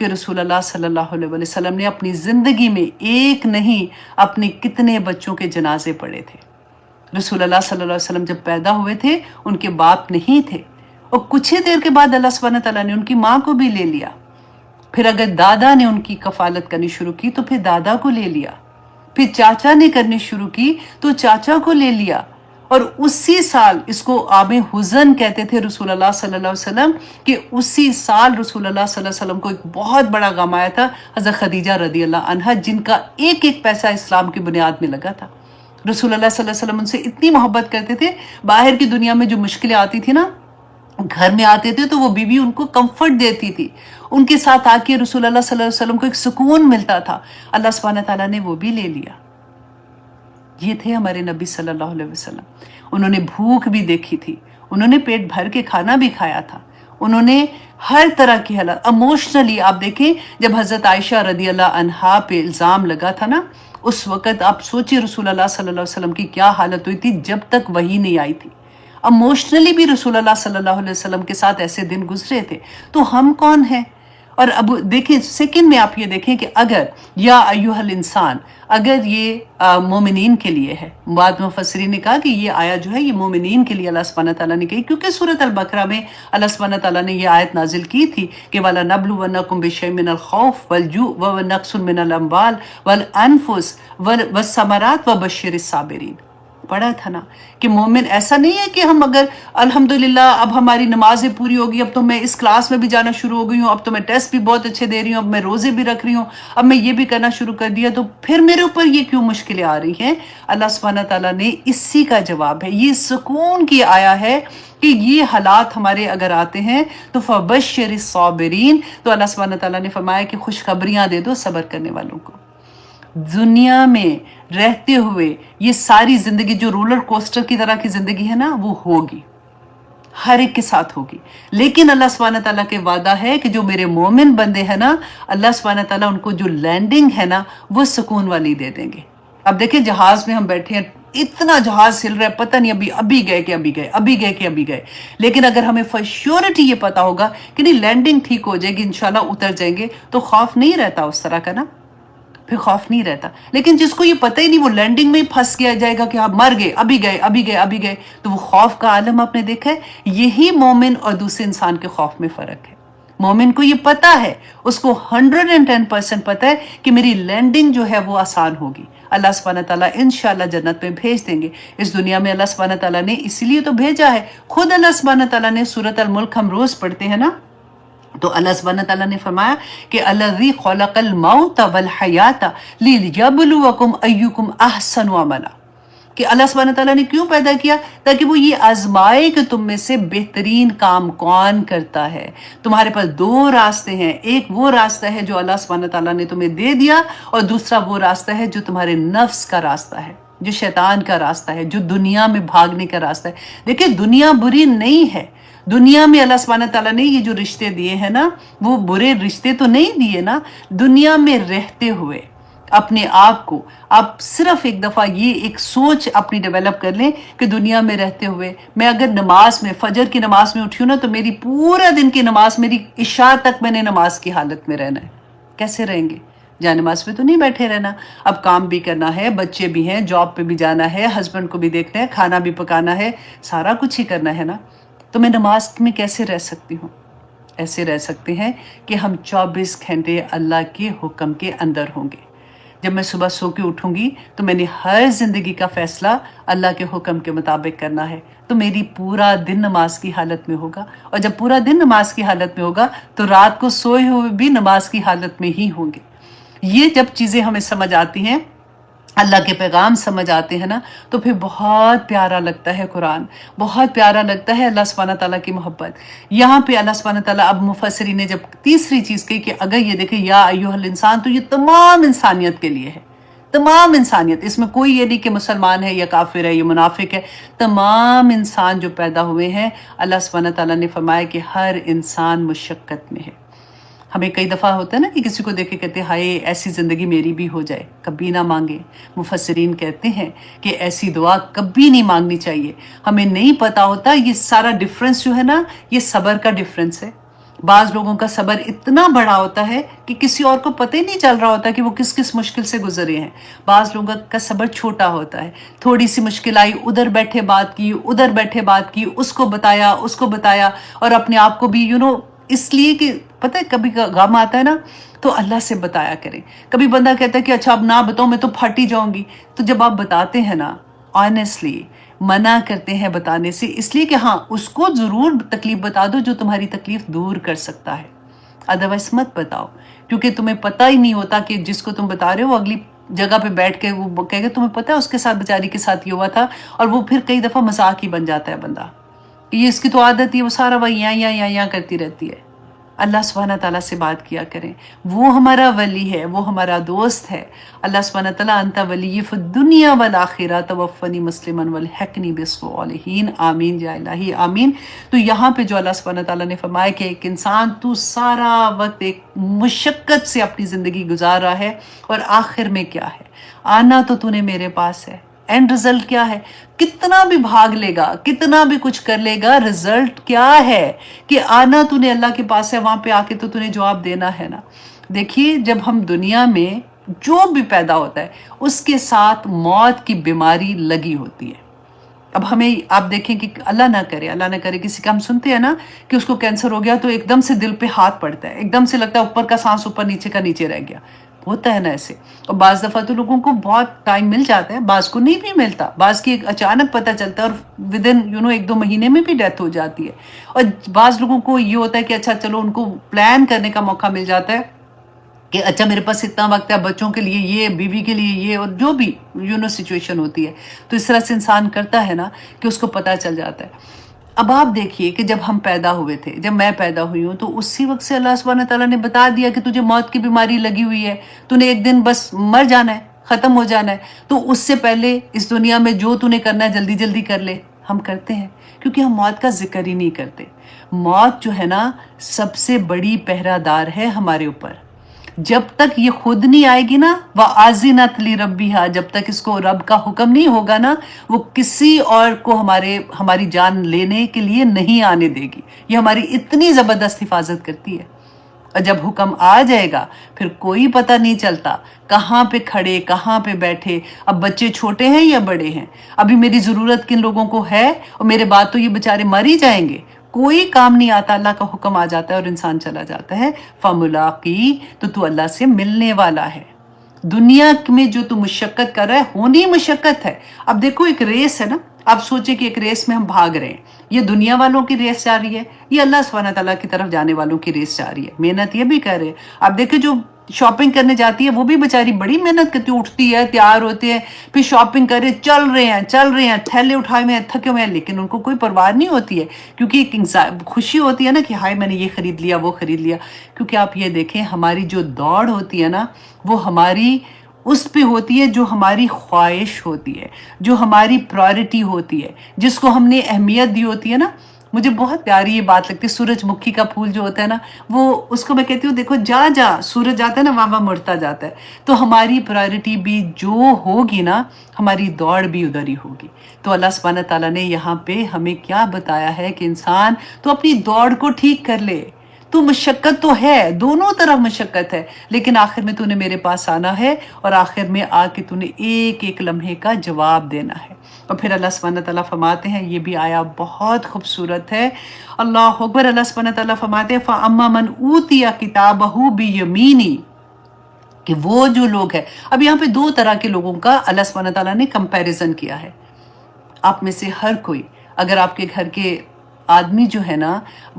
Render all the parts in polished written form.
کہ رسول اللہ صلی اللہ علیہ وسلم نے اپنی زندگی میں ایک نہیں اپنے کتنے بچوں کے جنازے پڑھے تھے۔ رسول اللہ صلی اللہ علیہ وسلم جب پیدا ہوئے تھے ان کے باپ نہیں تھے، اور کچھ ہی دیر کے بعد اللہ سبحانہ تعالیٰ نے ان کی ماں کو بھی لے لیا۔ پھر اگر دادا نے ان کی کفالت کرنی شروع کی تو پھر دادا کو لے لیا، پھر چاچا نے کرنی شروع کی تو چاچا کو لے لیا، اور اسی سال اس کو عام حزن کہتے تھے رسول اللہ صلی اللہ علیہ وسلم، کہ اسی سال رسول اللہ صلی اللہ علیہ وسلم کو ایک بہت بڑا غم آیا تھا حضرت خدیجہ رضی اللہ عنہا، جن کا ایک ایک پیسہ اسلام کی بنیاد میں لگا تھا۔ رسول اللہ صلی اللہ علیہ وسلم ان سے اتنی محبت کرتے تھے، باہر کی دنیا میں جو مشکلیں آتی تھی نا، گھر میں آتے تھے تو وہ بیوی ان کو کمفرٹ دیتی تھی، ان کے ساتھ آ کے رسول اللہ صلی اللہ علیہ وسلم کو ایک سکون ملتا تھا۔ اللہ سبحانہ تعالیٰ نے وہ بھی لے لیا۔ یہ تھے ہمارے نبی صلی اللہ علیہ وسلم، انہوں نے بھوک بھی دیکھی تھی، انہوں نے پیٹ بھر کے کھانا بھی کھایا تھا، انہوں نے ہر طرح کی حالت ایموشنلی، آپ دیکھیں جب حضرت عائشہ رضی اللہ عنہا پہ الزام لگا تھا نا، اس وقت آپ سوچیں رسول اللہ صلی اللہ علیہ وسلم کی کیا حالت ہوئی تھی جب تک وحی نہیں آئی تھی۔ ایموشنلی بھی رسول اللہ صلی اللہ علیہ وسلم کے ساتھ ایسے دن گزرے تھے، تو ہم کون ہیں؟ اور اب دیکھیں سیکنڈ میں آپ یہ دیکھیں کہ اگر یا ایوہ الانسان، اگر یہ مومنین کے لیے ہے، بعد مفسرین نے کہا کہ یہ آیا جو ہے یہ مومنین کے لیے اللہ سبحانہ تعالیٰ نے کہی، کیونکہ سورۃ البقرہ میں اللہ سبحانہ تعالیٰ نے یہ آیت نازل کی تھی کہ وَلَنَبْلُوَنَّكُمْ بِشَيْءٍ مِّنَ الْخَوْفِ وَالْجُوعِ وَنَقْصٍ مِّنَ الْأَمْوَالِ وَالْأَنفُسِ وَالثَّمَرَاتِ وَبَشِّرِ الصَّابِرِينَ۔ پڑھا تھا نا کہ مومن ایسا نہیں ہے کہ ہم اگر الحمدللہ اب ہماری نمازیں پوری ہوگی، اب تو میں اس کلاس میں بھی جانا شروع ہو گئی ہوں، اب تو میں ٹیسٹ بھی بہت اچھے دے رہی ہوں، اب میں روزے بھی رکھ رہی ہوں، اب میں یہ بھی کرنا شروع کر دیا تو پھر میرے اوپر یہ کیوں مشکلیں آ رہی ہیں؟ اللہ سبحانہ تعالیٰ نے اسی کا جواب ہے، یہ سکون کی آیا ہے کہ یہ حالات ہمارے اگر آتے ہیں تو فبشر الصابرین، تو اللہ سبحانہ تعالیٰ نے فرمایا کہ خوشخبریاں دے دو صبر کرنے والوں کو۔ دنیا میں رہتے ہوئے یہ ساری زندگی جو رولر کوسٹر کی طرح کی زندگی ہے نا، وہ ہوگی، ہر ایک کے ساتھ ہوگی، لیکن اللہ سبحانہ تعالیٰ کے وعدہ ہے کہ جو میرے مومن بندے ہیں نا، اللہ سبحانہ تعالیٰ ان کو جو لینڈنگ ہے نا وہ سکون والی دے دیں گے۔ اب دیکھیں جہاز میں ہم بیٹھے ہیں، اتنا جہاز ہل رہا ہے، پتہ نہیں ابھی گئے کہ ابھی گئے، لیکن اگر ہمیں فور شیورٹی یہ پتا ہوگا کہ نہیں لینڈنگ ٹھیک ہو جائے گی، انشاءاللہ اتر جائیں گے، تو خوف نہیں رہتا اس طرح کا نا، پھر خوف نہیں رہتا۔ لیکن جس کو یہ پتہ ہی نہیں، وہ لینڈنگ میں ہی پھنس گیا جائے گا کہ آپ مر گئے، ابھی گئے، تو وہ خوف کا عالم آپ نے دیکھا ہے۔ یہی مومن اور دوسرے انسان کے خوف میں فرق ہے۔ مومن کو یہ پتا ہے، اس کو 110% پتا ہے کہ میری لینڈنگ جو ہے وہ آسان ہوگی، اللہ سبحانہ تعالیٰ انشاءاللہ جنت میں بھیج دیں گے۔ اس دنیا میں اللہ سبحانہ تعالیٰ نے اسی لیے تو بھیجا ہے، خود اللہ سبحانہ تعالیٰ نے سورۃ الملک ہم روز پڑھتے ہیں نا، تو اللہ سبحانہ تعالیٰ نے فرمایا کہ الذی خلق الموت والحیات لیبلوکم ایکم احسن عملا، کہ اللہ سبحانہ تعالیٰ نے کیوں پیدا کیا؟ تاکہ وہ یہ آزمائے کہ تم میں سے بہترین کام کون کرتا ہے۔ تمہارے پاس دو راستے ہیں، ایک وہ راستہ ہے جو اللہ سبحانہ تعالیٰ نے تمہیں دے دیا، اور دوسرا وہ راستہ ہے جو تمہارے نفس کا راستہ ہے، جو شیطان کا راستہ ہے، جو دنیا میں بھاگنے کا راستہ ہے۔ دیکھیں دنیا بری نہیں ہے، دنیا میں اللہ سبحانہ تعالیٰ نے یہ جو رشتے دیے ہیں نا، وہ برے رشتے تو نہیں دیے نا۔ دنیا میں رہتے ہوئے اپنے آپ کو آپ صرف ایک دفعہ یہ ایک سوچ اپنی ڈیولپ کر لیں کہ دنیا میں رہتے ہوئے میں اگر نماز میں فجر کی نماز میں اٹھی ہوں نا، تو میری پورا دن کی نماز، میری عشاء تک میں نے نماز کی حالت میں رہنا ہے۔ کیسے رہیں گے؟ جہاں نماز پہ تو نہیں بیٹھے رہنا، اب کام بھی کرنا ہے، بچے بھی ہیں، جاب پہ بھی جانا ہے، ہسبینڈ کو بھی دیکھنا ہے، کھانا بھی پکانا ہے، سارا کچھ ہی کرنا ہے نا۔ تو میں نماز میں کیسے رہ سکتی ہوں؟ ایسے رہ سکتے ہیں کہ ہم 24 گھنٹے اللہ کے حکم کے اندر ہوں گے۔ جب میں صبح سو کے اٹھوں گی تو میں نے ہر زندگی کا فیصلہ اللہ کے حکم کے مطابق کرنا ہے، تو میری پورا دن نماز کی حالت میں ہوگا، اور جب پورا دن نماز کی حالت میں ہوگا تو رات کو سوئے ہوئے بھی نماز کی حالت میں ہی ہوں گے۔ یہ جب چیزیں ہمیں سمجھ آتی ہیں، اللہ کے پیغام سمجھ آتے ہیں نا، تو پھر بہت پیارا لگتا ہے قرآن، بہت پیارا لگتا ہے اللہ سبحانہ تعالیٰ کی محبت۔ یہاں پہ اللہ سبحانہ تعالیٰ اب مفسرین نے جب تیسری چیز کہی کہ اگر یہ دیکھیں یا ایوہ الانسان، تو یہ تمام انسانیت کے لیے ہے، تمام انسانیت، اس میں کوئی یہ نہیں کہ مسلمان ہے یا کافر ہے یا منافق ہے، تمام انسان جو پیدا ہوئے ہیں، اللہ سبحانہ تعالیٰ نے فرمایا کہ ہر انسان مشقت میں ہے۔ ہمیں کئی دفعہ ہوتا ہے نا کہ کسی کو دیکھ کے کہتے ہیں ہائے ایسی زندگی میری بھی ہو جائے، کبھی نہ مانگے۔ مفسرین کہتے ہیں کہ ایسی دعا کبھی نہیں مانگنی چاہیے۔ ہمیں نہیں پتا ہوتا یہ سارا ڈفرنس جو ہے نا، یہ صبر کا ڈفرنس ہے۔ بعض لوگوں کا صبر اتنا بڑا ہوتا ہے کہ کسی اور کو پتہ ہی نہیں چل رہا ہوتا کہ وہ کس کس مشکل سے گزرے ہیں. بعض لوگوں کا صبر چھوٹا ہوتا ہے، تھوڑی سی مشکل آئی، ادھر بیٹھے بات کی، ادھر بیٹھے بات کی، اس کو بتایا اور اپنے آپ کو بھی اس لیے کہ پتہ ہے کبھی غم آتا ہے نا تو اللہ سے بتایا کریں. کبھی بندہ کہتا ہے کہ اچھا اب نہ بتاؤں میں تو پھٹ ہی جاؤں گی، تو جب آپ بتاتے ہیں نا آنیسٹلی منع کرتے ہیں بتانے سے، اس لیے کہ ہاں اس کو ضرور تکلیف بتا دو جو تمہاری تکلیف دور کر سکتا ہے، ادروائز مت بتاؤ، کیونکہ تمہیں پتہ ہی نہیں ہوتا کہ جس کو تم بتا رہے ہو وہ اگلی جگہ پہ بیٹھ کے وہ کہے گا تمہیں پتہ ہے اس کے ساتھ بیچاری کے ساتھ یہ ہوا تھا، اور وہ پھر کئی دفعہ مذاق ہی بن جاتا ہے بندہ کہ یہ اس کی تو عادت ہی ہے، وہ سارا وہ یہاں کرتی رہتی ہے. اللہ سبحانہ تعالیٰ سے بات کیا کریں، وہ ہمارا ولی ہے، وہ ہمارا دوست ہے. اللہ سبحانہ تعالیٰ انت ولی فی الدنیا والآخرہ توفنی مسلما والحقنی بالصالحین، آمین یا الہی آمین. تو یہاں پہ جو اللہ سبحانہ تعالیٰ نے فرمایا کہ ایک انسان تو سارا وقت ایک مشقت سے اپنی زندگی گزار رہا ہے، اور آخر میں کیا ہے؟ آنا تو نے میرے پاس ہے، اینڈ رزلٹ کیا ہے؟ کتنا بھی بھاگ لے گا، کتنا بھی کچھ کر لے گا، رزلٹ کیا ہے کہ آنا تو نے اللہ کے پاس ہے، وہاں پہ آ کے تو نے جواب دینا ہے نا. دیکھیے جب ہم دنیا میں جو بھی پیدا ہوتا ہے اس کے ساتھ موت کی بیماری لگی ہوتی ہے. اب ہمیں آپ دیکھیں کہ اللہ نہ کرے کسی کا ہم سنتے ہیں نا کہ اس کو کینسر ہو گیا تو ایک دم سے دل پہ ہاتھ پڑتا ہے، ایک دم سے لگتا ہے اوپر کا سانس اوپر، نیچے کا نیچے رہ گیا. ہوتا ہے نا ایسے. اور بعض دفعہ تو لوگوں کو بہت ٹائم مل جاتا ہے، بعض کو نہیں بھی ملتا، بعض کی اچانک پتہ چلتا ہے اور ودن 1-2 مہینے میں بھی ڈیتھ ہو جاتی ہے. اور بعض لوگوں کو یہ ہوتا ہے کہ اچھا چلو ان کو پلان کرنے کا موقع مل جاتا ہے کہ اچھا میرے پاس اتنا وقت ہے، بچوں کے لیے یہ، بیوی کے لیے یہ، اور جو بھی سچویشن ہوتی ہے تو اس طرح سے انسان کرتا ہے نا کہ اس کو پتہ چل جاتا ہے. اب آپ دیکھیے کہ جب ہم پیدا ہوئے تھے، جب میں پیدا ہوئی ہوں، تو اسی وقت سے اللہ سبحانہ تعالیٰ نے بتا دیا کہ تجھے موت کی بیماری لگی ہوئی ہے، تو نے ایک دن بس مر جانا ہے، ختم ہو جانا ہے. تو اس سے پہلے اس دنیا میں جو تو نے کرنا ہے جلدی جلدی کر لے. ہم کرتے ہیں کیونکہ ہم موت کا ذکر ہی نہیں کرتے. موت جو ہے نا سب سے بڑی پہرہ دار ہے ہمارے اوپر. جب تک یہ خود نہیں آئے گی نا، وَآذِنَتْ لِرَبِّهَا، جب تک اس کو رب کا حکم نہیں ہوگا نا، وہ کسی اور کو ہماری جان لینے کے لیے نہیں آنے دے گی. یہ ہماری اتنی زبردست حفاظت کرتی ہے. اور جب حکم آ جائے گا پھر کوئی پتہ نہیں چلتا کہاں پہ کھڑے، کہاں پہ بیٹھے. اب بچے چھوٹے ہیں یا بڑے ہیں، ابھی میری ضرورت کن لوگوں کو ہے، اور میرے بعد تو یہ بیچارے مر ہی جائیں گے. کوئی کام نہیں آتا، اللہ کا حکم آ جاتا ہے اور انسان چلا جاتا ہے. فَمُلَاقِی، تو اللہ سے ملنے والا ہے. دنیا میں جو تو مشقت کر رہا ہے ہونی مشقت ہے. اب دیکھو ایک ریس ہے نا، آپ سوچیں کہ ایک ریس میں ہم بھاگ رہے ہیں، یہ دنیا والوں کی ریس جا رہی ہے، یہ اللہ سبحانہ تعالیٰ کی طرف جانے والوں کی ریس جا رہی ہے. محنت یہ بھی کر رہے ہیں. اب دیکھیں جو شاپنگ کرنے جاتی ہے وہ بھی بیچاری بڑی محنت کرتی، اٹھتی ہے، تیار ہوتے ہیں، پھر شاپنگ کر رہے، چل رہے ہیں، تھیلے اٹھائے ہوئے ہیں، تھکے ہوئے ہیں، لیکن ان کو کوئی پرواہ نہیں ہوتی ہے، کیونکہ ایک خوشی ہوتی ہے نا کہ ہائے میں نے یہ خرید لیا، وہ خرید لیا. کیونکہ آپ یہ دیکھیں ہماری جو دوڑ ہوتی ہے نا وہ ہماری اس پہ ہوتی ہے جو ہماری خواہش ہوتی ہے، جو ہماری پرائرٹی ہوتی ہے، جس کو ہم نے اہمیت دی ہوتی ہے نا. مجھے بہت پیاری یہ بات لگتی ہے، سورج مکھی کا پھول جو ہوتا ہے نا، وہ اس کو میں کہتی ہوں دیکھو جا سورج جاتا ہے نا وہاں مڑتا جاتا ہے. تو ہماری پرائرٹی بھی جو ہوگی نا ہماری دوڑ بھی ادھر ہی ہوگی. تو اللہ سبحانہ تعالیٰ نے یہاں پہ ہمیں کیا بتایا ہے کہ انسان تو اپنی دوڑ کو ٹھیک کر لے. تو مشقت تو ہے، دونوں طرف مشقت ہے، لیکن آخر میں تو نے میرے پاس آنا ہے اور آخر میں آ کے تو نے ایک ایک لمحے کا جواب دینا ہے. اور پھر اللہ سبحانہ تعالیٰ فرماتے ہیں، یہ بھی آیا بہت خوبصورت ہے، اللہ اکبر. اللہ سبحانہ تعالیٰ فرماتے ہیں فَأَمَّا مَنْ أُوتِيَ كِتَابَهُ بِيَمِينِهِ، کہ وہ جو لوگ ہے، اب یہاں پہ 2 طرح کے لوگوں کا اللہ سبحانہ تعالیٰ نے کمپیریزن کیا ہے. آپ میں سے ہر کوئی اگر آپ کے گھر کے آدمی جو ہے نا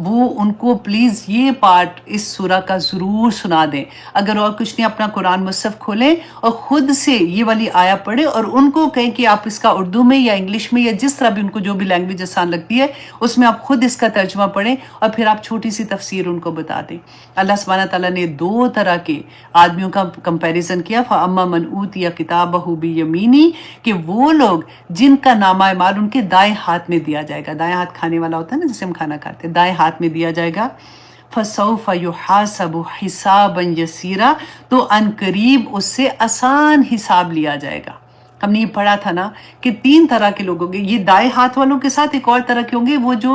وہ ان کو پلیز یہ پارٹ اس سورہ کا ضرور سنا دیں. اگر اور کچھ نہیں اپنا قرآن مصحف کھولیں اور خود سے یہ والی آیا پڑھیں اور ان کو کہیں کہ آپ اس کا اردو میں یا انگلش میں یا جس طرح بھی ان کو جو بھی لینگویج آسان لگتی ہے اس میں آپ خود اس کا ترجمہ پڑھیں اور پھر آپ چھوٹی سی تفسیر ان کو بتا دیں. اللہ سبحانہ تعالیٰ نے 2 طرح کے آدمیوں کا کمپیریزن کیا. فَأَمَّا مَنْ أُوتِيَ كِتَابَهُ بِيَمِينِهِ، کہ وہ لوگ جن کا نامہ اعمال ان کے دائیں ہاتھ میں دیا جائے گا. دائیں ہاتھ کھانے والا ہوتا ہے نا جسے ہم کھانا کھاتے ہیں، دائیں ہاتھ میں دیا جائے گا. فَسَوْفَ يُحَاسَبُ حِسَابًا يَسِيرًا، تو ان قریب اس سے آسان حساب لیا جائے گا. ہم نے یہ پڑھا تھا نا کہ 3 طرح کے لوگ ہوں گے. یہ دائیں ہاتھ والوں کے ساتھ ایک اور طرح کے ہوں گے، وہ جو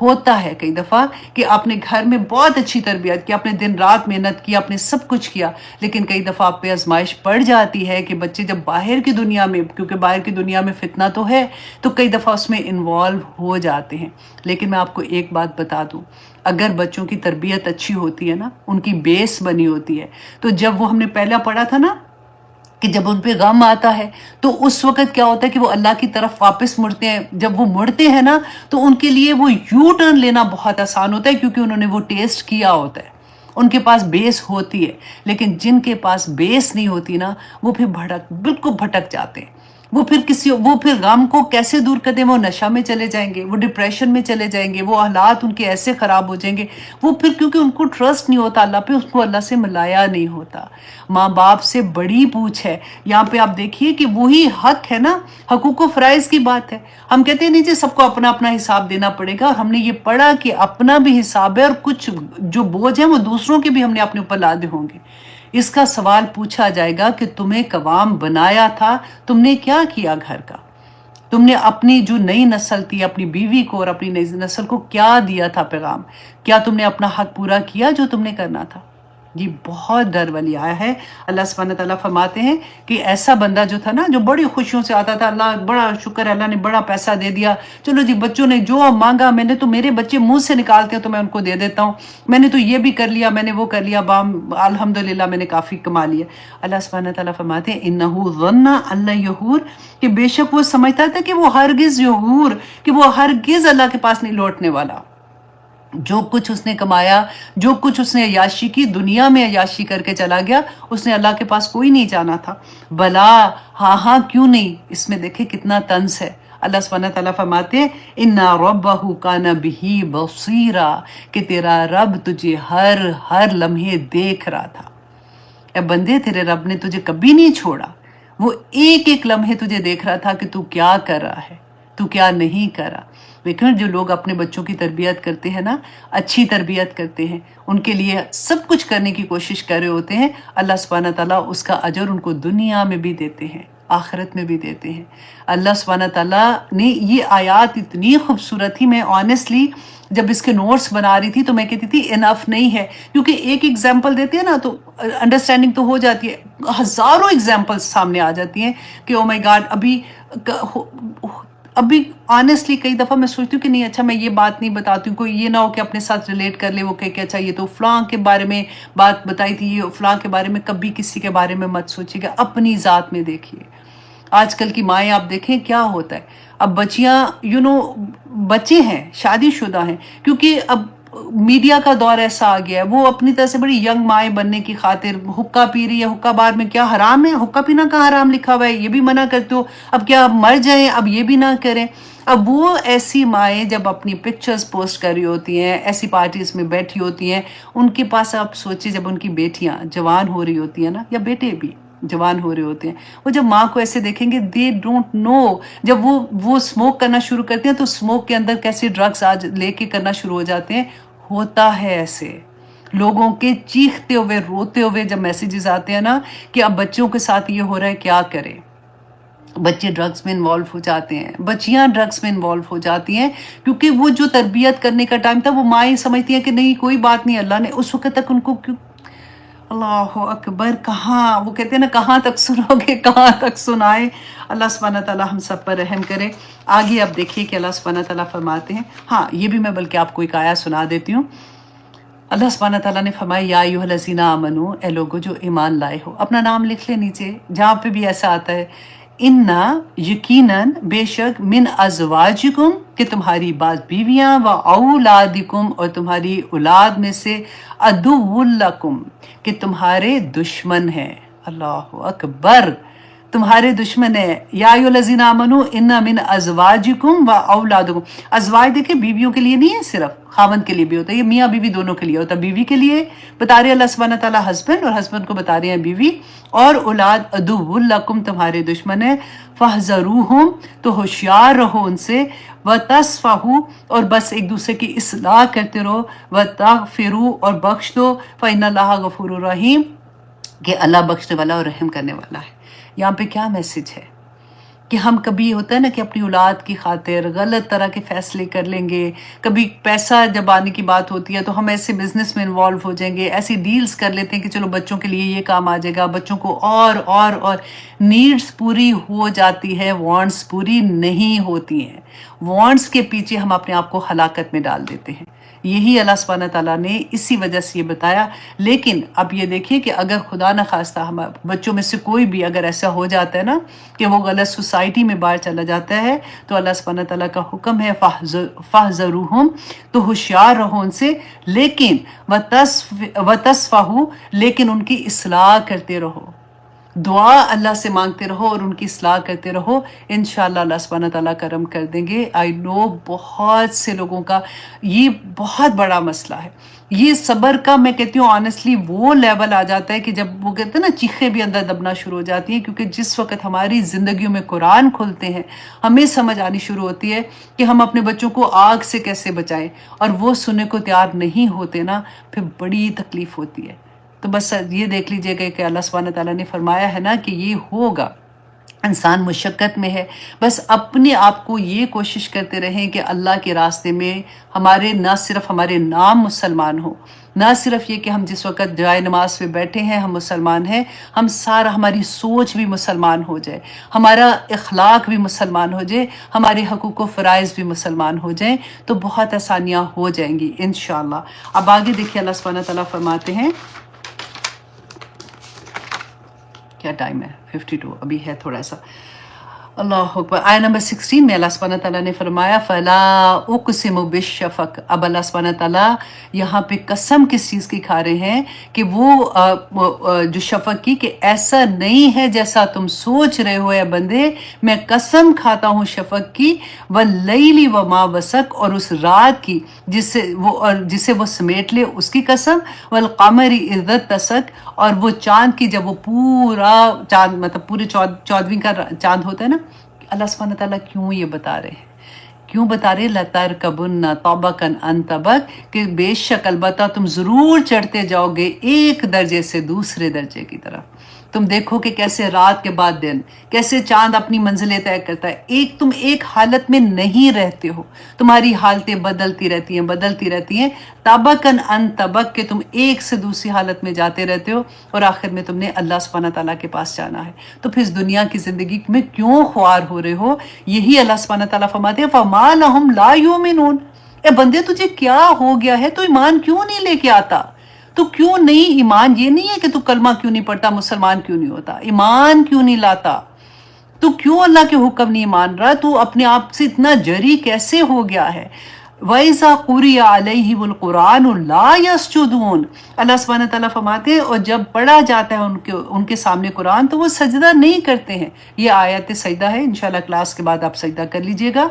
ہوتا ہے کئی دفعہ کہ آپ نے گھر میں بہت اچھی تربیت کی، آپ نے دن رات محنت کی، آپ نے سب کچھ کیا، لیکن کئی دفعہ آپ پہ آزمائش پڑ جاتی ہے کہ بچے جب باہر کی دنیا میں، کیونکہ باہر کی دنیا میں فتنہ تو ہے، تو کئی دفعہ اس میں انوالو ہو جاتے ہیں۔ لیکن میں آپ کو ایک بات بتا دوں، اگر بچوں کی تربیت اچھی ہوتی ہے نا، ان کی بیس بنی ہوتی ہے، تو جب وہ ہم نے پہلا پڑھا تھا نا کہ جب ان پہ غم آتا ہے تو اس وقت کیا ہوتا ہے کہ وہ اللہ کی طرف واپس مڑتے ہیں۔ جب وہ مڑتے ہیں نا تو ان کے لیے وہ یو ٹرن لینا بہت آسان ہوتا ہے، کیونکہ انہوں نے وہ ٹیسٹ کیا ہوتا ہے، ان کے پاس بیس ہوتی ہے۔ لیکن جن کے پاس بیس نہیں ہوتی نا، وہ پھر بالکل بھٹک جاتے ہیں۔ وہ پھر غم کو کیسے دور کر دیں؟ وہ نشہ میں چلے جائیں گے، وہ ڈپریشن میں چلے جائیں گے، وہ حالات ان کے ایسے خراب ہو جائیں گے۔ وہ پھر کیونکہ ان کو ٹرسٹ نہیں ہوتا اللہ پہ، اس کو اللہ سے ملایا نہیں ہوتا۔ ماں باپ سے بڑی پوچھ ہے۔ یہاں پہ آپ دیکھیے کہ وہی حق ہے نا، حقوق و فرائض کی بات ہے۔ ہم کہتے ہیں نہیں جی سب کو اپنا اپنا حساب دینا پڑے گا، ہم نے یہ پڑھا کہ اپنا بھی حساب ہے، اور کچھ جو بوجھ ہیں وہ دوسروں کے بھی ہم نے اپنے اوپر لادے ہوں گے۔ اس کا سوال پوچھا جائے گا کہ تمہیں قوام بنایا تھا، تم نے کیا کیا گھر کا؟ تم نے اپنی جو نئی نسل تھی، اپنی بیوی کو اور اپنی نئی نسل کو کیا دیا تھا پیغام؟ کیا تم نے اپنا حق پورا کیا جو تم نے کرنا تھا؟ یہ بہت ڈر والی آیا ہے۔ اللہ سبحانہ تعالیٰ فرماتے ہیں کہ ایسا بندہ جو تھا نا، جو بڑی خوشیوں سے آتا تھا، اللہ بڑا شکر ہے اللہ نے بڑا پیسہ دے دیا، چلو جی بچوں نے جو مانگا، میں نے تو، میرے بچے منہ سے نکالتے ہیں تو میں ان کو دے دیتا ہوں، میں نے تو یہ بھی کر لیا، میں نے وہ کر لیا، الحمدللہ میں نے کافی کما لیا۔ اللہ سبحانہ تعالیٰ فرماتے ہیں انہو ظن ان لن یحور، کہ بے شک وہ سمجھتا تھا کہ وہ ہرگز یحور، کہ وہ ہرگز اللہ کے پاس نہیں لوٹنے والا۔ جو کچھ اس نے کمایا، جو کچھ اس نے عیاشی کی، دنیا میں عیاشی کر کے چلا گیا، اس نے اللہ کے پاس کوئی نہیں جانا تھا۔ بلا، ہاں ہاں کیوں نہیں، اس میں دیکھیں کتنا طنز ہے۔ اللہ سبحانہ تعالیٰ فرماتے ہیں اِنَّ رَبَّهُ كَانَ بِهِ بَصِيرًا، کہ تیرا رب تجھے ہر لمحے دیکھ رہا تھا۔ اے بندے، تیرے رب نے تجھے کبھی نہیں چھوڑا، وہ ایک ایک لمحے تجھے دیکھ رہا تھا کہ تو کیا کر رہا ہے، تو کیا نہیں کر رہا۔ لیکن جو لوگ اپنے بچوں کی تربیت کرتے ہیں نا، اچھی تربیت کرتے ہیں، ان کے لیے سب کچھ کرنے کی کوشش کر رہے ہوتے ہیں، اللہ سبحانہ تعالیٰ اس کا اجر ان کو دنیا میں بھی دیتے ہیں، آخرت میں بھی دیتے ہیں۔ اللہ سبحانہ تعالیٰ نے یہ آیات اتنی خوبصورت تھی، میں آنیسٹلی جب اس کے نوٹس بنا رہی تھی تو میں کہتی تھی انف نہیں ہے، کیونکہ ایک ایگزامپل دیتے ہیں نا تو انڈرسٹینڈنگ تو ہو جاتی ہے، ہزاروں ایگزامپل سامنے آ جاتی ہیں کہ او مائی گاڈ، ابھی آنیسٹلی کئی دفعہ میں سوچتی ہوں کہ نہیں، اچھا میں یہ بات نہیں بتاتی ہوں، کوئی یہ نہ ہو کہ اپنے ساتھ ریلیٹ کر لے، وہ کہ اچھا یہ تو فلاں کے بارے میں بات بتائی تھی، یہ فلاں کے بارے میں، کبھی کسی کے بارے میں مت سوچیے گا، اپنی ذات میں دیکھیے۔ آج کل کی مائیں آپ دیکھیں کیا ہوتا ہے، اب بچیاں بچے ہیں، شادی شدہ ہیں، کیونکہ اب میڈیا کا دور ایسا آ گیا ہے، وہ اپنی طرح سے بڑی ینگ مائیں بننے کی خاطر حقہ پی رہی ہے۔ حقہ بار میں کیا حرام ہے؟ حقہ پینا کہاں حرام لکھا ہوا ہے؟ یہ بھی منع کرتے ہو، اب کیا مر جائیں؟ اب یہ بھی نہ کریں۔ اب وہ ایسی مائیں جب اپنی پکچرز پوسٹ کر رہی ہوتی ہیں، ایسی پارٹیز میں بیٹھی ہوتی ہیں، ان کے پاس آپ سوچیں جب ان کی بیٹیاں جوان ہو رہی ہوتی ہیں نا، یا بیٹے بھی جوان ہو رہے ہوتے ہیں، وہ جب ماں کو ایسے دیکھیں گے، دے ڈونٹ نو، جب وہ اسموک کرنا شروع کرتے ہیں تو اسموک کے اندر کیسے ڈرگز آج لے کے کرنا شروع ہو جاتے ہیں۔ ہوتا ہے ایسے لوگوں کے چیختے ہوئے روتے ہوئے جب میسیجز آتے ہیں نا کہ اب بچوں کے ساتھ یہ ہو رہا ہے، کیا کریں؟ بچے ڈرگز میں انوالو ہو جاتے ہیں، بچیاں ڈرگز میں انوالو ہو جاتی ہیں، کیونکہ وہ جو تربیت کرنے کا ٹائم تھا وہ مائیں سمجھتی ہیں کہ نہیں کوئی بات نہیں، اللہ نے اس وقت تک ان کو کیوں، اللہ اکبر، کہاں وہ کہتے ہیں نا کہاں تک سنو گے، کہاں تک سنائے۔ اللہ سبحانہ تعالیٰ ہم سب پر رحم کرے۔ آگے اب دیکھیے کہ اللہ سبحانہ تعالیٰ فرماتے ہیں، ہاں یہ بھی میں بلکہ آپ کو ایک آیت سنا دیتی ہوں۔ اللہ سبحانہ تعالیٰ نے فرمایا یا ایھا الذین آمنو، اے لوگو جو ایمان لائے ہو، اپنا نام لکھ لے نیچے جہاں پہ بھی ایسا آتا ہے، انا یقیناً بے شک، من ازواجکم کہ تمہاری بعض بیویاں، و اولادکم اور تمہاری اولاد میں سے، عدو لکم کہ تمہارے دشمن ہیں۔ اللہ اکبر، تمہارے دشمن ہے۔ یا ایھا الذین آمنو ان من ازواجکم و اولادکم، ازواج دیکھیں بیویوں کے لیے نہیں ہے صرف، خاوند کے لیے بھی ہوتا ہے، یہ میاں بیوی دونوں کے لیے ہوتا ہے۔ بیوی کے لیے بتا رہے اللہ سبحانہ تعالیٰ ہسبینڈ، اور ہسبینڈ کو بتا رہے ہیں بیوی، اور اولاد عدو لکم تمہارے دشمن ہے، فاحذروہم تو ہوشیار رہو ان سے، وتصفحوا اور بس ایک دوسرے کی اصلاح کرتے رہو، وتغفروا اور بخش دو، فإن اللہ غفور رحیم کہ اللہ بخشنے والا اور رحم کرنے والا ہے۔ یہاں پہ کیا میسج ہے کہ ہم کبھی ہوتا ہے نا کہ اپنی اولاد کی خاطر غلط طرح کے فیصلے کر لیں گے، کبھی پیسہ جب آنے کی بات ہوتی ہے تو ہم ایسے بزنس میں انوالو ہو جائیں گے، ایسی ڈیلز کر لیتے ہیں کہ چلو بچوں کے لیے یہ کام آ جائے گا، بچوں کو اور نیڈز پوری ہو جاتی ہے، وانٹس پوری نہیں ہوتی ہیں، وانٹس کے پیچھے ہم اپنے آپ کو ہلاکت میں ڈال دیتے ہیں۔ یہی اللہ سبحانہ تعالیٰ نے اسی وجہ سے یہ بتایا۔ لیکن اب یہ دیکھیے کہ اگر خدا نخواستہ ہم بچوں میں سے کوئی بھی اگر ایسا ہو جاتا ہے نا کہ وہ غلط سوسائٹی میں باہر چلا جاتا ہے، تو اللہ سبحانہ تعالیٰ کا حکم ہے فَاحْذَرُوهُمْ، تو ہوشیار رہو ان سے، لیکن وَتَصْفَحُوا، لیکن ان کی اصلاح کرتے رہو، دعا اللہ سے مانگتے رہو اور ان کی اصلاح کرتے رہو، انشاءاللہ اللہ سبحانہ تعالیٰ کرم کر دیں گے۔ آئی نو بہت سے لوگوں کا یہ بہت بڑا مسئلہ ہے، یہ صبر کا میں کہتی ہوں آنیسٹلی وہ لیول آ جاتا ہے کہ جب وہ کہتے ہیں نا چیخیں بھی اندر دبنا شروع ہو جاتی ہیں، کیونکہ جس وقت ہماری زندگیوں میں قرآن کھلتے ہیں ہمیں سمجھ آنی شروع ہوتی ہے کہ ہم اپنے بچوں کو آگ سے کیسے بچائیں، اور وہ سننے کو تیار نہیں ہوتے نا، پھر بڑی تکلیف ہوتی ہے۔ تو بس یہ دیکھ لیجئے گا کہ اللہ سبحانہ تعالیٰ نے فرمایا ہے نا کہ یہ ہوگا، انسان مشقت میں ہے، بس اپنے آپ کو یہ کوشش کرتے رہیں کہ اللہ کے راستے میں ہمارے نہ صرف ہمارے نام مسلمان ہو، نہ صرف یہ کہ ہم جس وقت جائے نماز پہ بیٹھے ہیں ہم مسلمان ہیں، ہم سارا ہماری سوچ بھی مسلمان ہو جائے، ہمارا اخلاق بھی مسلمان ہو جائے، ہمارے حقوق و فرائض بھی مسلمان ہو جائیں، تو بہت آسانیاں ہو جائیں گی انشاءاللہ۔ اب آگے دیکھیے اللہ سبحانہ تعالیٰ فرماتے ہیں، کیا ٹائم ہے؟ 52 ابھی ہے تھوڑا سا۔ اللہ اکبر۔ آیت نمبر 16 میں اللہ سبحانہ تعالیٰ نے فرمایا فَلَا أُقْسِمُ بِالشَّفَقِ، اب اللہ سبحانہ تعالیٰ یہاں پہ قسم کس چیز کی کھا رہے ہیں کہ وہ جو شفق کی، کہ ایسا نہیں ہے جیسا تم سوچ رہے ہو اے بندے، میں قسم کھاتا ہوں شفق کی، وَاللَّيْلِ وَمَا وَسَقَ، اور اس رات کی جسے وہ سمیٹ لے اس کی قسم، وَالْقَمَرِ إِذَا اتَّسَقَ، اور وہ چاند کی جب وہ پورا چاند مطلب پورے 14ویں کا چاند ہوتا ہے نا، اللہ سبحانہ تعالیٰ کیوں یہ بتا رہے ہیں؟ کیوں بتا رہے لَتَرْكَبُنَّ طَبَقًا عَن طَبَقٍ، کہ بے شک البتہ تم ضرور چڑھتے جاؤ گے ایک درجے سے دوسرے درجے کی طرف۔ تم دیکھو کہ کیسے رات کے بعد دن، کیسے چاند اپنی منزلیں طے کرتا ہے، تم ایک حالت میں نہیں رہتے ہو، تمہاری حالتیں بدلتی رہتی ہیں، طبقاً عن طبق، کہ تم ایک سے دوسری حالت میں جاتے رہتے ہو، اور آخر میں تم نے اللہ سبحانہ تعالیٰ کے پاس جانا ہے۔ تو پھر اس دنیا کی زندگی میں کیوں خوار ہو رہے ہو؟ یہی اللہ سبحانہ تعالیٰ فرماتے ہیں فَمَا لَهُمْ لَا يُؤْمِنُونَ، اے بندے تجھے کیا ہو گیا ہے، تو ایمان کیوں نہیں لے کے آتا؟ تو کیوں نہیں ایمان؟ یہ نہیں ہے کہ تو کلمہ کیوں نہیں پڑھتا، مسلمان کیوں نہیں ہوتا، ایمان کیوں نہیں لاتا، تو کیوں اللہ کے حکم نہیں مان رہا، تو اپنے آپ سے اتنا جری کیسے ہو گیا ہے؟ وَإِذَا قُرِئَ عَلَيْهِمُ الْقُرْآنُ لَا يَسْجُدُونَ، اللہ سبحانہ تعالیٰ فرماتے ہیں اور جب پڑھا جاتا ہے ان کے سامنے قرآن تو وہ سجدہ نہیں کرتے ہیں۔ یہ آیت سجدہ ہے، انشاءاللہ کلاس کے بعد آپ سجدہ کر لیجئے گا۔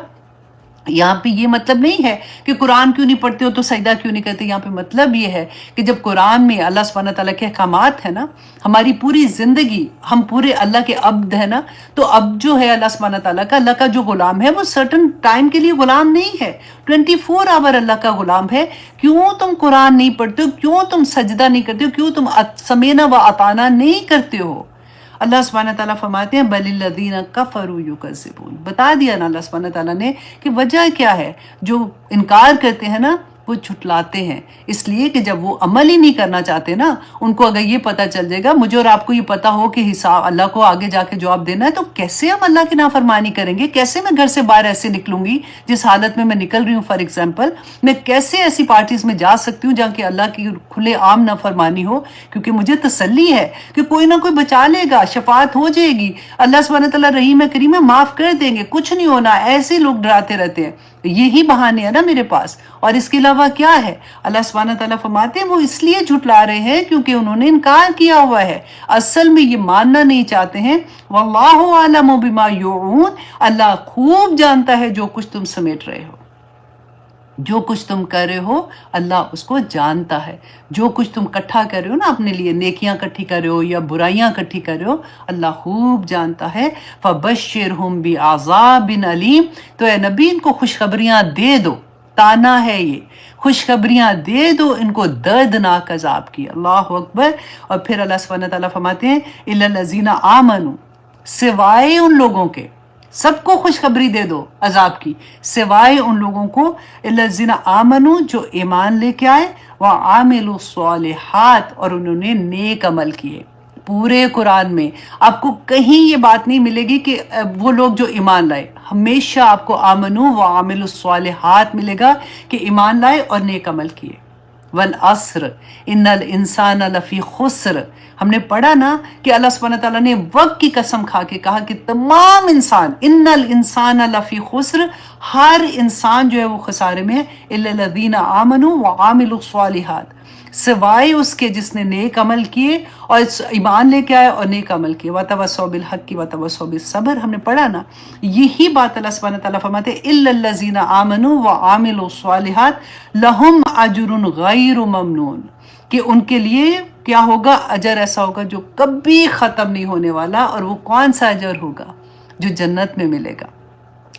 یہاں پہ یہ مطلب نہیں ہے کہ قرآن کیوں نہیں پڑھتے ہو تو سجدہ کیوں نہیں کرتے، یہاں پہ مطلب یہ ہے کہ جب قرآن میں اللہ سبحانہ تعالیٰ کے احکامات ہیں نا، ہماری پوری زندگی ہم پورے اللہ کے عبد ہیں نا، تو اب جو ہے اللہ سبحانہ تعالیٰ کا، اللہ کا جو غلام ہے وہ سرٹن ٹائم کے لیے غلام نہیں ہے، 24 آور اللہ کا غلام ہے۔ کیوں تم قرآن نہیں پڑھتے ہو، کیوں تم سجدہ نہیں کرتے ہو، کیوں تم سمینا و اطانا نہیں کرتے ہو؟ اللہ سبحانہ تعالیٰ فرماتے ہیں بَلِ الَّذِينَ كَفَرُوا يُكَذِّبُونَ، بتا دیا نا اللہ سبحانہ تعالیٰ نے کہ وجہ کیا ہے، جو انکار کرتے ہیں نا وہ جھٹلاتے ہیں، اس لیے کہ جب وہ عمل ہی نہیں کرنا چاہتے نا، ان کو اگر یہ پتہ چل جائے گا، مجھے اور آپ کو یہ پتہ ہو کہ حساب اللہ کو آگے جا کے جواب دینا ہے، تو کیسے ہم اللہ کی نافرمانی کریں گے؟ کیسے میں گھر سے باہر ایسے نکلوں گی جس حالت میں نکل رہی ہوں؟ فار ایگزامپل میں کیسے ایسی پارٹیز میں جا سکتی ہوں جہاں کہ اللہ کی کھلے عام نافرمانی ہو؟ کیونکہ مجھے تسلی ہے کہ کوئی نہ کوئی بچا لے گا، شفاعت ہو جائے گی، اللہ سبحانہ تعالیٰ رحیم ہے کریم ہے، معاف کر دیں گے، کچھ نہیں ہونا۔ ایسے لوگ ڈراتے رہتے ہیں، یہی بہانے ہیں نا میرے پاس، اور اس کے علاوہ کیا ہے؟ اللہ سبحانہ تعالیٰ فرماتے ہیں وہ اس لیے جھٹلا رہے ہیں کیونکہ انہوں نے انکار کیا ہوا ہے، اصل میں یہ ماننا نہیں چاہتے ہیں۔ واللہ اعلم بما یوعون، اللہ خوب جانتا ہے جو کچھ تم سمیٹ رہے ہو، جو کچھ تم کر رہے ہو اللہ اس کو جانتا ہے، جو کچھ تم کٹھا کر رہے ہو نا اپنے لیے، نیکیاں کٹھی کر رہے ہو یا برائیاں کٹھی کر رہے ہو، اللہ خوب جانتا ہے۔ فَبَشِّرْهُمْ بِعَذَابٍ أَلِيمٍ، تو اے نبی ان کو خوشخبریاں دے دو، تانا ہے یہ، خوشخبریاں دے دو ان کو دردناک عذاب کی۔ اللہ اکبر۔ اور پھر اللہ سبحانہ تعالیٰ فرماتے ہیں إِلَّا الَّذِينَ آمَنُوا، سوائے ان لوگوں کے، سب کو خوشخبری دے دو عذاب کی، سوائے ان لوگوں کو الذین آمنو جو ایمان لے کے آئے، وعاملوا الصالحات اور انہوں نے نیک عمل کیے۔ پورے قرآن میں آپ کو کہیں یہ بات نہیں ملے گی کہ وہ لوگ جو ایمان لائے، ہمیشہ آپ کو آمنو وعاملوا الصالحات ملے گا کہ ایمان لائے اور نیک عمل کیے۔ والعصر ان الانسان لفی خسر، ہم نے پڑھا نا کہ اللہ سبحانہ تعالیٰ نے وقت کی قسم کھا کے کہا کہ تمام انسان، ان الانسان لفی خسر، ہر انسان جو ہے وہ خسارے میں ہے، الا الذین آمنوا وعاملوا الصالحات، سوائے اس کے جس نے نیک عمل کیے اور ایمان لے کے آئے اور نیک عمل کیے، وتواصوا بالحق وتواصوا بالصبر، ہم نے پڑھا نا۔ یہی بات اللہ سبحانہ تعالیٰ فرماتے ہیں الا الذین آمنوا وعاملوا الصالحات لہم اجر غیر ممنون، کہ ان کے لیے کیا ہوگا؟ اجر ایسا ہوگا جو کبھی ختم نہیں ہونے والا، اور وہ کون سا اجر ہوگا؟ جو جنت میں ملے گا۔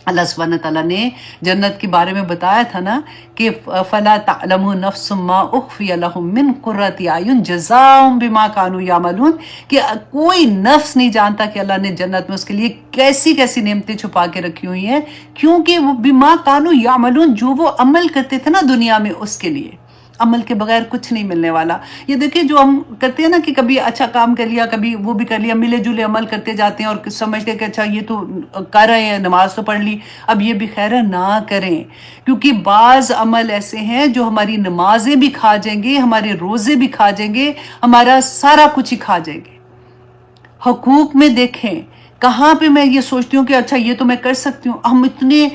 اللہ سبحانہ تعالیٰ نے جنت کے بارے میں بتایا تھا نا کہ فَلَا تَعْلَمُ نَفْسٌ مَّا أُخْفِيَ لَهُم مِّن قُرَّةِ أَعْيُن جَزَاءً بِمَا كَانُوا يَعْمَلُونَ، کہ کوئی نفس نہیں جانتا کہ اللہ نے جنت میں اس کے لیے کیسی کیسی نعمتیں چھپا کے رکھی ہوئی ہیں، کیونکہ وہ بِمَا كَانُوا يَعْمَلُونَ، جو وہ عمل کرتے تھے نا دنیا میں، اس کے لیے۔ عمل کے بغیر کچھ نہیں ملنے والا۔ یہ دیکھیں جو ہم کرتے ہیں نا کہ کبھی اچھا کام کر لیا، کبھی وہ بھی کر لیا، ملے جلے عمل کرتے جاتے ہیں اور سمجھتے ہیں کہ اچھا یہ تو کر رہے ہیں، نماز تو پڑھ لی، اب یہ بھی خیر ہے نہ کریں، کیونکہ بعض عمل ایسے ہیں جو ہماری نمازیں بھی کھا جائیں گے، ہمارے روزے بھی کھا جائیں گے، ہمارا سارا کچھ ہی کھا جائیں گے۔ حقوق میں دیکھیں کہاں پہ میں یہ سوچتی ہوں کہ اچھا یہ تو میں کر سکتی ہوں، ہم اتنے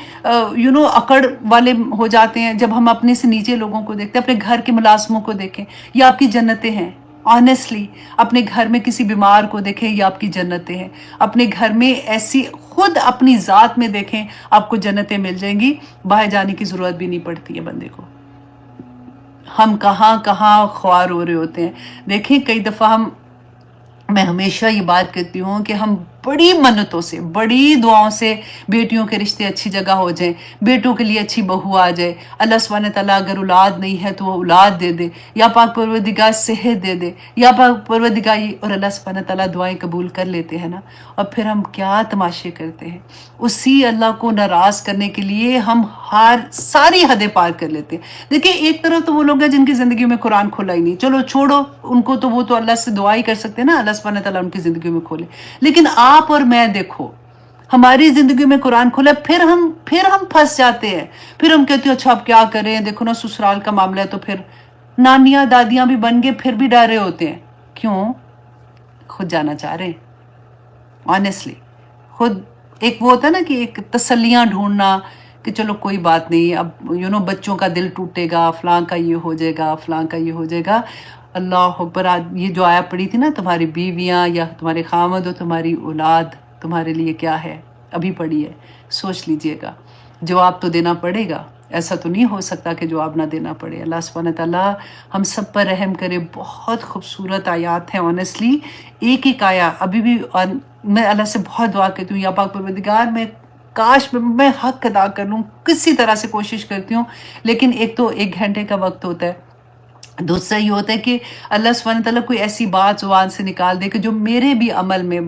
اکڑ والے ہو جاتے ہیں جب ہم اپنے سے نیچے لوگوں کو دیکھتے ہیں۔ اپنے گھر کے ملازموں کو دیکھیں، یہ آپ کی جنتیں ہیں۔ آنیسٹلی اپنے گھر میں کسی بیمار کو دیکھیں، یہ آپ کی جنتیں ہیں۔ اپنے گھر میں ایسی خود اپنی ذات میں دیکھیں، آپ کو جنتیں مل جائیں گی، باہر جانے کی ضرورت بھی نہیں پڑتی ہے بندے کو۔ ہم کہاں کہاں خوار ہو رہے ہوتے ہیں۔ دیکھیں کئی دفعہ میں ہمیشہ یہ بات کرتی ہوں کہ ہم بڑی منتوں سے، بڑی دعاؤں سے بیٹیوں کے رشتے اچھی جگہ ہو جائیں، بیٹوں کے لیے اچھی بہو آ جائے، اللہ سبحانہ تعالیٰ اگر اولاد نہیں ہے تو وہ اولاد دے دے، یا پاک پروردگار صحت دے دے، یا پاک پروردگار، اور اللہ سبحانہ تعالیٰ دعائیں قبول کر لیتے ہیں نا۔ اور پھر ہم کیا تماشے کرتے ہیں، اسی اللہ کو ناراض کرنے کے لیے ہم ساری حدیں پار کر لیتے ہیں۔ دیکھیں ایک طرف تو وہ لوگ ہیں جن کی زندگی میں قرآن کھولا ہی نہیں، چلو چھوڑو ان کو، تو وہ تو اللہ سے دعا ہی کر سکتے ہیں نا، اللہ سبحانہ تعالیٰ ان کی زندگی میں کھولے۔ لیکن آپ اور میں دیکھو، ہماری زندگی میں قرآن کھولا، پھر ہم پھنس جاتے ہیں، پھر ہم کہتے ہیں اچھا اب کیا کریں، دیکھو نا سسرال کا معاملہ ہے، تو پھر نانیاں دادیاں بھی بن گئے، پھر بھی ڈر رہے ہوتے ہیں۔ کیوں؟ خود جانا چاہ رہے ہیں، آنیسٹلی خود ایک وہ ہوتا ہے نا کہ ایک تسلیاں ڈھونڈنا کہ چلو کوئی بات نہیں، اب بچوں کا دل ٹوٹے گا، فلاں کا یہ ہو جائے گا، فلاں کا یہ ہو جائے گا۔ اللہ اکبر، یہ جو آیا پڑی تھی نا، تمہاری بیویاں یا تمہارے خامد اور تمہاری اولاد تمہارے لیے کیا ہے، ابھی پڑھی ہے، سوچ لیجئے گا۔ جواب تو دینا پڑے گا، ایسا تو نہیں ہو سکتا کہ جواب نہ دینا پڑے۔ اللہ سبحانہ تعالیٰ ہم سب پر رحم کرے۔ بہت خوبصورت آیات ہیں، آنیسٹلی ایک ایک آیا ابھی بھی میں اللہ سے بہت دعا کرتی ہوں، یا پاک پروردگار میں کاش میں حق ادا کر لوں، کسی طرح سے کوشش کرتی ہوں، لیکن ایک تو 1 گھنٹے کا وقت ہوتا ہے، دوسرا یہ ہوتا ہے کہ اللہ سبحانہ تعالیٰ کوئی ایسی بات زبان سے نکال دے کہ جو میرے بھی عمل میں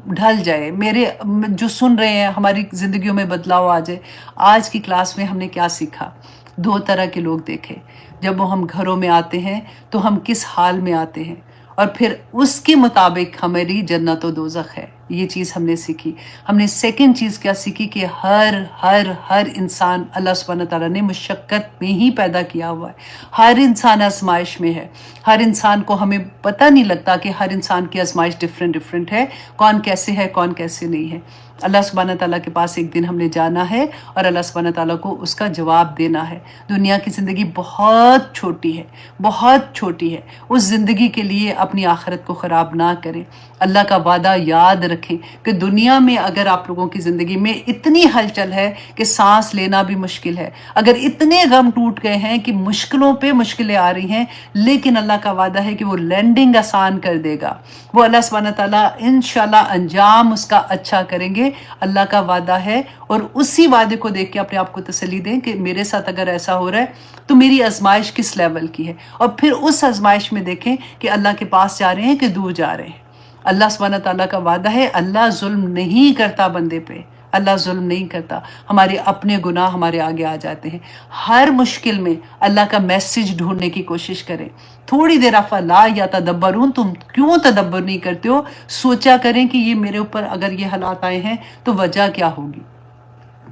ڈھل جائے، میرے جو سن رہے ہیں ہماری زندگیوں میں بدلاؤ آ جائے۔ آج کی کلاس میں ہم نے کیا سیکھا؟ 2 طرح کے لوگ دیکھے، جب ہم گھروں میں آتے ہیں تو ہم کس حال میں آتے ہیں، اور پھر اس کے مطابق ہماری جنت و دوزخ ہے۔ یہ چیز ہم نے سیکھی۔ ہم نے سیکنڈ چیز کیا سیکھی کہ ہر انسان اللہ سبحانہ تعالیٰ نے مشقت میں ہی پیدا کیا ہوا ہے، ہر انسان آزمائش میں ہے۔ ہر انسان کو ہمیں پتہ نہیں لگتا کہ ہر انسان کی آزمائش ڈیفرنٹ ہے، کون کیسے ہے، کون کیسے نہیں ہے۔ اللہ سبحانہ تعالیٰ کے پاس ایک دن ہم نے جانا ہے اور اللہ سبحانہ تعالیٰ کو اس کا جواب دینا ہے۔ دنیا کی زندگی بہت چھوٹی ہے، بہت چھوٹی ہے، اس زندگی کے لیے اپنی آخرت کو خراب نہ کریں۔ اللہ کا وعدہ یاد رکھیں کہ دنیا میں اگر آپ لوگوں کی زندگی میں اتنی ہلچل ہے کہ سانس لینا بھی مشکل ہے، اگر اتنے غم ٹوٹ گئے ہیں کہ مشکلوں پہ مشکلیں آ رہی ہیں، لیکن اللہ کا وعدہ ہے کہ وہ لینڈنگ آسان کر دے گا۔ وہ اللہ سبحانہ تعالیٰ انشاءاللہ انجام اس کا اچھا کریں گے، اللہ کا وعدہ ہے۔ اور اسی وعدے کو دیکھ کے اپنے آپ کو تسلی دیں کہ میرے ساتھ اگر ایسا ہو رہا ہے تو میری آزمائش کس لیول کی ہے، اور پھر اس آزمائش میں دیکھیں کہ اللہ کے پاس جا رہے ہیں کہ دور جا رہے ہیں۔ اللہ سبحانہ تعالیٰ کا وعدہ ہے، اللہ ظلم نہیں کرتا بندے پہ، اللہ ظلم نہیں کرتا، ہمارے اپنے گناہ ہمارے آگے آ جاتے ہیں۔ ہر مشکل میں اللہ کا میسج ڈھونڈنے کی کوشش کریں۔ تھوڑی دیر افلا یا تدبرون، تم کیوں تدبر نہیں کرتے ہو؟ سوچا کریں کہ یہ میرے اوپر اگر یہ حالات آئے ہیں تو وجہ کیا ہوگی۔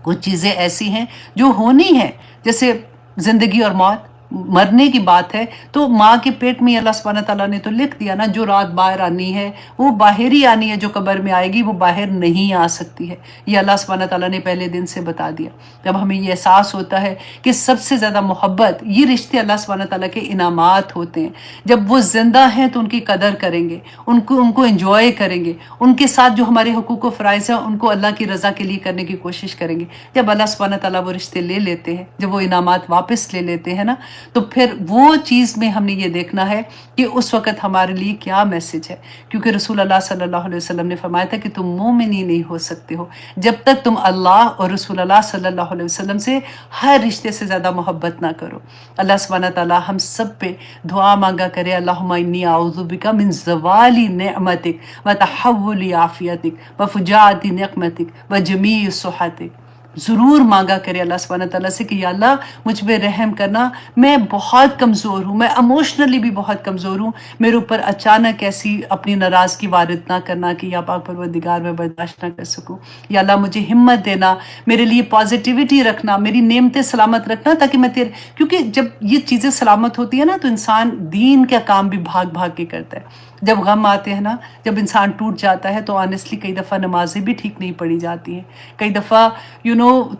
کچھ چیزیں ایسی ہیں جو ہونی ہیں، جیسے زندگی اور موت، مرنے کی بات ہے تو ماں کے پیٹ میں اللہ سبحانہ تعالیٰ نے تو لکھ دیا نا، جو رات باہر آنی ہے وہ باہر ہی آنی ہے، جو قبر میں آئے گی وہ باہر نہیں آ سکتی ہے، یہ اللہ سبحانہ تعالیٰ نے پہلے دن سے بتا دیا۔ جب ہمیں یہ احساس ہوتا ہے کہ سب سے زیادہ محبت، یہ رشتے اللہ سبحانہ تعالیٰ کے انعامات ہوتے ہیں، جب وہ زندہ ہیں تو ان کی قدر کریں گے، ان کو انجوائے کریں گے، ان کے ساتھ جو ہمارے حقوق و فرائض ہیں ان کو اللہ کی رضا کے لیے کرنے کی کوشش کریں گے۔ جب اللہ سبحانہ تعالیٰ وہ رشتے لے لیتے ہیں، جب وہ انعامات واپس لے لیتے ہیں نا، تو پھر وہ چیز میں ہم نے یہ دیکھنا ہے کہ اس وقت ہمارے لیے کیا میسج ہے، کیونکہ رسول اللہ صلی اللہ علیہ وسلم نے فرمایا تھا کہ تم مومنی نہیں ہو سکتے ہو جب تک تم اللہ اور رسول اللہ صلی اللہ علیہ وسلم سے ہر رشتے سے زیادہ محبت نہ کرو۔ اللہ سبحانہ تعالیٰ ہم سب پہ دعا مانگا کرے، اللہم انی اعوذ بک من زوال نعمتک و تحول عافیتک و فجاعت نقمتک و جمیع سخطک۔ ضرور مانگا کرے اللہ سبحانہ تعالیٰ سے کہ یا اللہ مجھ پہ رحم کرنا، میں بہت کمزور ہوں، میں ایموشنلی بھی بہت کمزور ہوں، میرے اوپر اچانک ایسی اپنی ناراضگی وارد نہ کرنا کہ یا پاک پروردگار میں برداشت نہ کر سکوں۔ یا اللہ مجھے ہمت دینا، میرے لیے پازیٹیوٹی رکھنا، میری نعمتیں سلامت رکھنا، تاکہ میں کیونکہ جب یہ چیزیں سلامت ہوتی ہیں نا تو انسان دین کا کام بھی بھاگ بھاگ کے کرتا ہے۔ جب غم آتے ہیں نا، جب انسان ٹوٹ جاتا ہے تو آنیسٹلی کئی دفعہ نمازیں بھی ٹھیک نہیں پڑھی جاتی ہیں، کئی دفعہ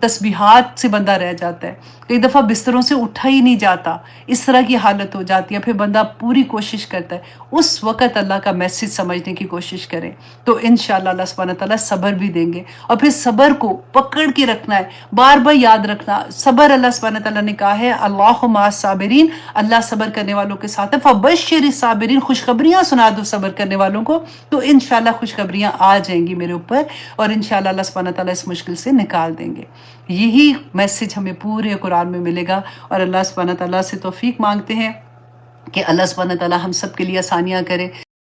تسبیحات سے بندہ رہ جاتا ہے، کئی دفعہ بستروں سے اٹھا ہی نہیں جاتا، اس طرح کی حالت ہو جاتی ہے، پھر بندہ پوری کوشش کرتا ہے، اس وقت اللہ کا میسج سمجھنے کی کوشش کریں تو انشاءاللہ اللہ سبحانہ تعالیٰ صبر بھی دیں گے۔ اور پھر صبر کو پکڑ کے رکھنا ہے، بار بار یاد رکھنا، صبر اللہ سبحانہ تعالیٰ نے کہا ہے اللہ مع الصابرین، اللہ صبر کرنے والوں کے ساتھ ہے، فبشر الصابرین، خوشخبریاں سنا دو صبر کرنے والوں کو، تو انشاءاللہ خوشخبریاں آ جائیں گی میرے اوپر، اور انشاءاللہ اللہ سبحانہ تعالیٰ اس مشکل سے نکال دیں گے۔ یہی میسج ہمیں پورے قرآن میں ملے گا، اور اللہ سبحانہ تعالیٰ سے توفیق مانگتے ہیں کہ اللہ سبحانہ تعالیٰ ہم سب کے لیے آسانیاں کرے۔